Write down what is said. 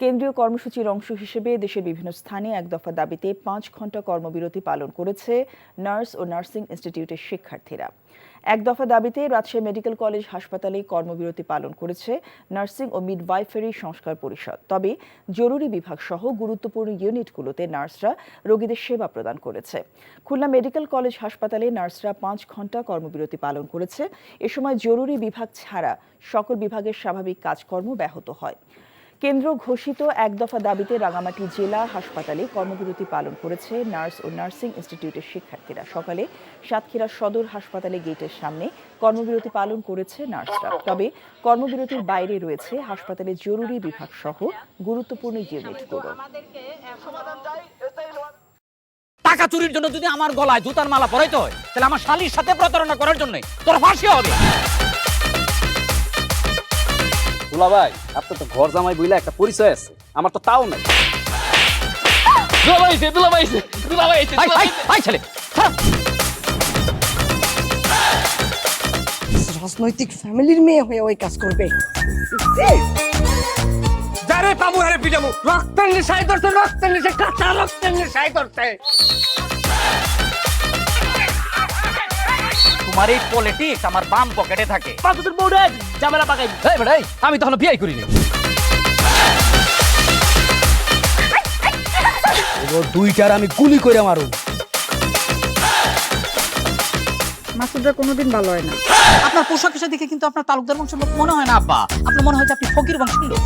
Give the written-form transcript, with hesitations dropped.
কেন্দ্রীয় কর্মসূচির অংশ হিসেবে দেশের বিভিন্ন স্থানে এক দফা দাবিতে 5 ঘণ্টা কর্মবিরতি পালন করেছে নার্স ও নার্সিং ইনস্টিটিউটের শিক্ষার্থীরা। এক দফা দাবিতে রাজশাহী মেডিকেল কলেজ হাসপাতালে কর্মবিরতি পালন করেছে নার্সিং ও মিডওয়াইফারি সংস্কার পরিষদ। তবে জরুরি বিভাগ সহ গুরুত্বপূর্ণ ইউনিটগুলোতে নার্সরা রোগীদের সেবা প্রদান করেছে। খুলনা মেডিকেল কলেজ হাসপাতালে নার্সরা 5 ঘণ্টা কর্মবিরতি পালন করেছে। এ সময় জরুরি বিভাগ ছাড়া সকল বিভাগের স্বাভাবিক কাজকর্ম ব্যাহত হয়। কেন্দ্র ঘোষিত এক দফা দাবিতে রাঙামাটি জেলা হাসপাতালে কর্মবিরতি পালন করেছে নার্স ও নার্সিং ইনস্টিটিউটের শিক্ষার্থীরা। সকালে সাতক্ষীরা সদর হাসপাতালে গেটের সামনে কর্মবিরতি পালন করেছে নার্সরা। তবে কর্মবিরতির বাইরে রয়েছে হাসপাতালের জরুরি বিভাগ সহ গুরুত্বপূর্ণ ইউনিটগুলো। টাকা চুরির জন্য যদি আমার গলায় জুতার মালা পরাইতে হয়, তাহলে আমার শালীর সাথে প্রতারণা করার জন্য তোর ফাঁসি হবে। দুলা ভাই, আপনার তো ঘর জামাই বইলা একটা পরিচয় আছে, আমার তো তাও নাই। রাজনৈতিক ফ্যামিলির মেয়ে হয়ে ওই কাজ করবে। যারে পাবো আরে পিটাবো, রক্তের নেশায় ধরতে, রক্তের নেশায়, কাঁচা রক্তের নেশায় ধরতে। তোমার এই পলিটিক্স আমার বাম পকেটে থাকে। পাতুর বউরে ঝামেলা পাকাই। এই বেটাই, আমি তখন বিয়ে করিনি। দুইটার আমি গুলি করে মারু। মাসুদরা কোনোদিন ভালো হয় না। আপনার পোশাক আশাক দেখে কিন্তু আপনার তালুকদার বংশের লোক মনে হয় না আব্বা, আপনার মনে হয় যে আপনি ফকির বংশের লোক।